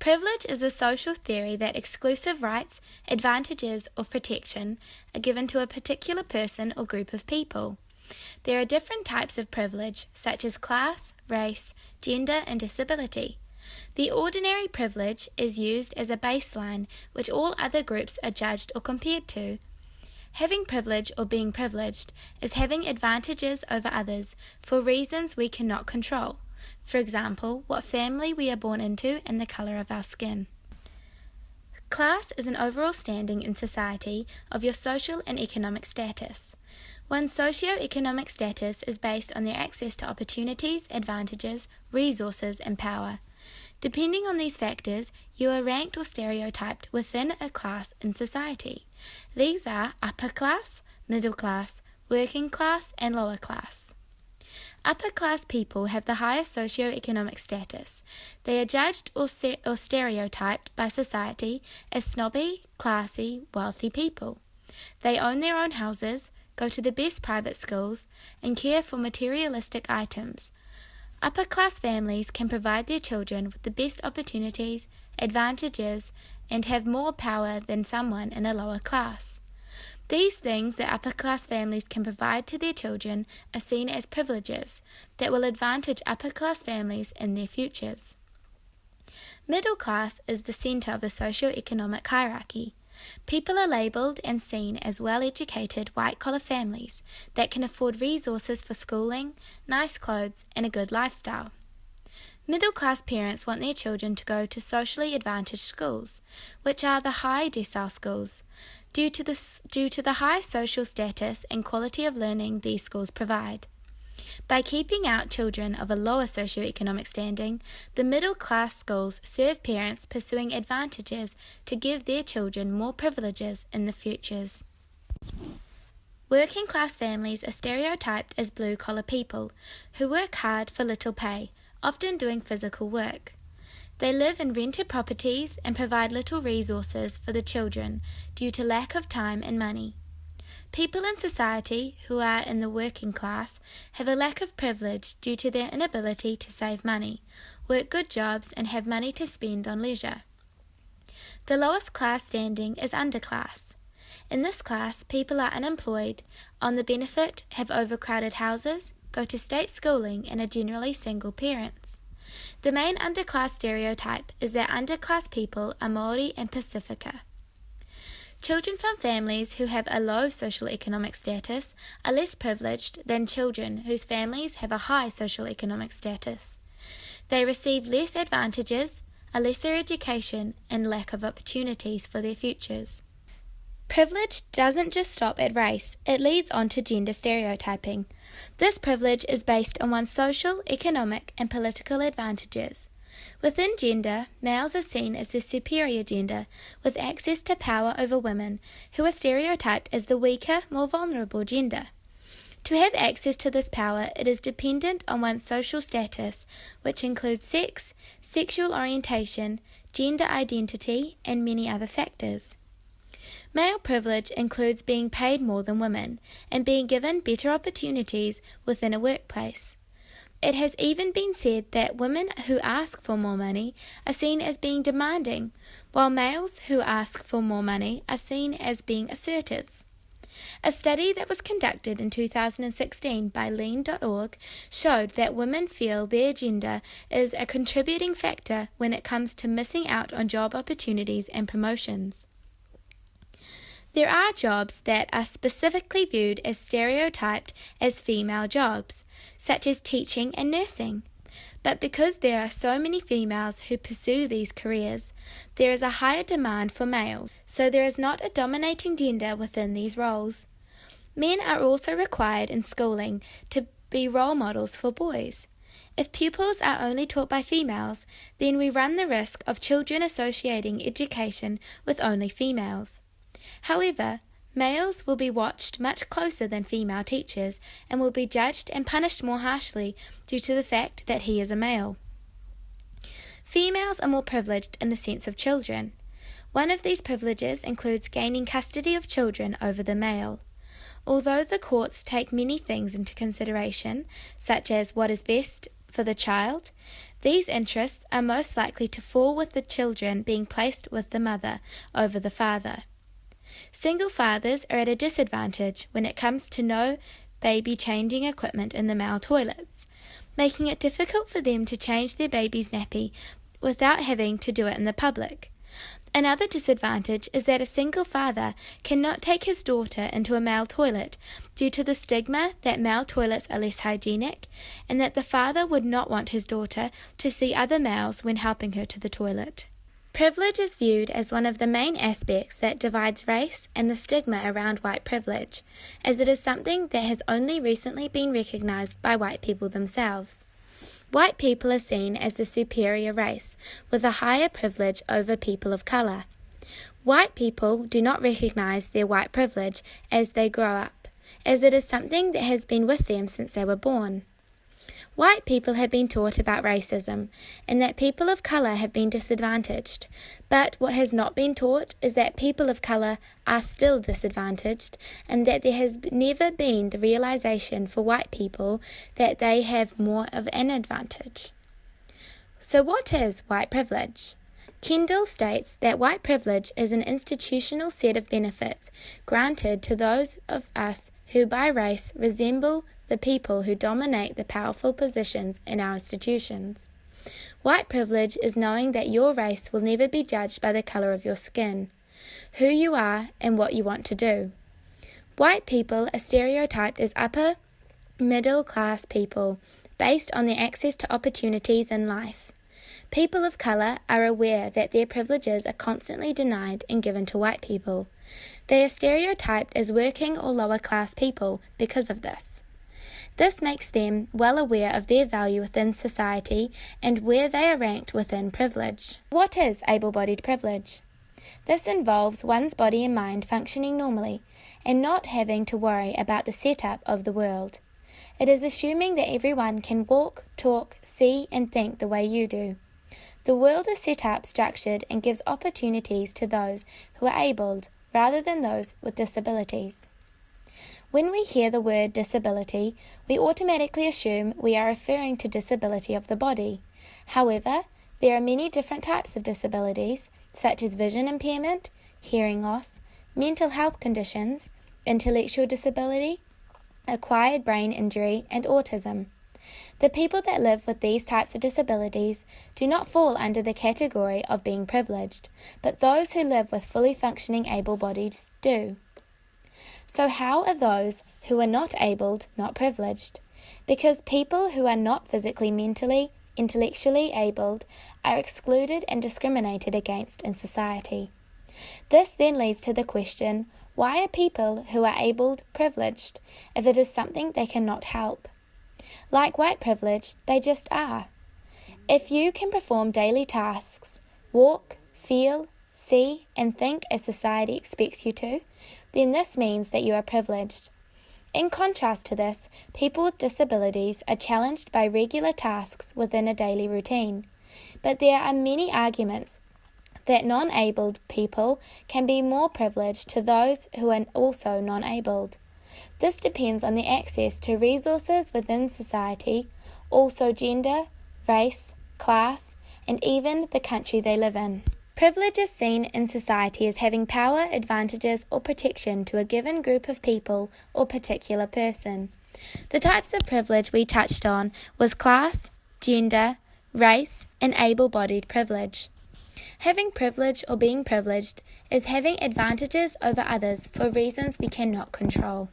Privilege is a social theory that exclusive rights, advantages, or protection are given to a particular person or group of people. There are different types of privilege, such as class, race, gender, and disability. The ordinary privilege is used as a baseline which all other groups are judged or compared to. Having privilege or being privileged is having advantages over others for reasons we cannot control. For example, what family we are born into and the colour of our skin. Class is an overall standing in society of your social and economic status. One's socio-economic status is based on their access to opportunities, advantages, resources, and power. Depending on these factors, you are ranked or stereotyped within a class in society. These are upper class, middle class, working class, and lower class. Upper class people have the highest socio-economic status. They are judged or stereotyped by society as snobby, classy, wealthy people. They own their own houses, go to the best private schools, and care for materialistic items. Upper class families can provide their children with the best opportunities, advantages, and have more power than someone in a lower class. These things that upper class families can provide to their children are seen as privileges that will advantage upper class families in their futures. Middle class is the centre of the socio-economic hierarchy. People are labelled and seen as well-educated white-collar families that can afford resources for schooling, nice clothes, and a good lifestyle. Middle-class parents want their children to go to socially advantaged schools, which are the high decile schools, due to the high social status and quality of learning these schools provide. By keeping out children of a lower socioeconomic standing, the middle-class schools serve parents pursuing advantages to give their children more privileges in the futures. Working-class families are stereotyped as blue-collar people who work hard for little pay, often doing physical work. They live in rented properties and provide little resources for the children due to lack of time and money. People in society who are in the working class have a lack of privilege due to their inability to save money, work good jobs, and have money to spend on leisure. The lowest class standing is underclass. In this class, people are unemployed, on the benefit, have overcrowded houses, go to state schooling, and are generally single parents. The main underclass stereotype is that underclass people are Māori and Pacifica. Children from families who have a low social economic status are less privileged than children whose families have a high social economic status. They receive less advantages, a lesser education, and lack of opportunities for their futures. Privilege doesn't just stop at race, it leads on to gender stereotyping. This privilege is based on one's social, economic, and political advantages. Within gender, males are seen as the superior gender, with access to power over women, who are stereotyped as the weaker, more vulnerable gender. To have access to this power, it is dependent on one's social status, which includes sex, sexual orientation, gender identity, and many other factors. Male privilege includes being paid more than women, and being given better opportunities within a workplace. It has even been said that women who ask for more money are seen as being demanding, while males who ask for more money are seen as being assertive. A study that was conducted in 2016 by Lean.org showed that women feel their gender is a contributing factor when it comes to missing out on job opportunities and promotions. There are jobs that are specifically viewed as stereotyped as female jobs, such as teaching and nursing. But because there are so many females who pursue these careers, there is a higher demand for males, so there is not a dominating gender within these roles. Men are also required in schooling to be role models for boys. If pupils are only taught by females, then we run the risk of children associating education with only females. However, males will be watched much closer than female teachers and will be judged and punished more harshly due to the fact that he is a male. Females are more privileged in the sense of children. One of these privileges includes gaining custody of children over the male. Although the courts take many things into consideration, such as what is best for the child, These interests are most likely to fall with the children being placed with the mother over the father. Single fathers are at a disadvantage when it comes to no baby changing equipment in the male toilets, making it difficult for them to change their baby's nappy without having to do it in the public. Another disadvantage is that a single father cannot take his daughter into a male toilet due to the stigma that male toilets are less hygienic and that the father would not want his daughter to see other males when helping her to the toilet. Privilege is viewed as one of the main aspects that divides race and the stigma around white privilege, as it is something that has only recently been recognized by white people themselves. White people are seen as the superior race, with a higher privilege over people of color. White people do not recognize their white privilege as they grow up, as it is something that has been with them since they were born. White people have been taught about racism, and that people of color have been disadvantaged, but what has not been taught is that people of color are still disadvantaged, and that there has never been the realization for white people that they have more of an advantage. So what is white privilege? Kendall states that white privilege is an institutional set of benefits granted to those of us who by race resemble the people who dominate the powerful positions in our institutions. White privilege is knowing that your race will never be judged by the color of your skin, who you are, and what you want to do. White people are stereotyped as upper, middle-class people based on their access to opportunities in life. People of color are aware that their privileges are constantly denied and given to white people. They are stereotyped as working or lower-class people because of this. This makes them well aware of their value within society and where they are ranked within privilege. What is able-bodied privilege? This involves one's body and mind functioning normally and not having to worry about the setup of the world. It is assuming that everyone can walk, talk, see, and think the way you do. The world is set up, structured, and gives opportunities to those who are abled rather than those with disabilities. When we hear the word disability, we automatically assume we are referring to disability of the body. However, there are many different types of disabilities, such as vision impairment, hearing loss, mental health conditions, intellectual disability, acquired brain injury, and autism. The people that live with these types of disabilities do not fall under the category of being privileged, but those who live with fully functioning able-bodies do. So how are those who are not abled not privileged? Because people who are not physically, mentally, intellectually abled are excluded and discriminated against in society. This then leads to the question, why are people who are abled privileged if it is something they cannot help? Like white privilege, they just are. If you can perform daily tasks, walk, feel, see, and think as society expects you to, then this means that you are privileged. In contrast to this, people with disabilities are challenged by regular tasks within a daily routine. But there are many arguments that non-abled people can be more privileged to those who are also non-abled. This depends on their access to resources within society, also gender, race, class, and even the country they live in. Privilege is seen in society as having power, advantages, or protection to a given group of people or particular person. The types of privilege we touched on was class, gender, race, and able-bodied privilege. Having privilege or being privileged is having advantages over others for reasons we cannot control.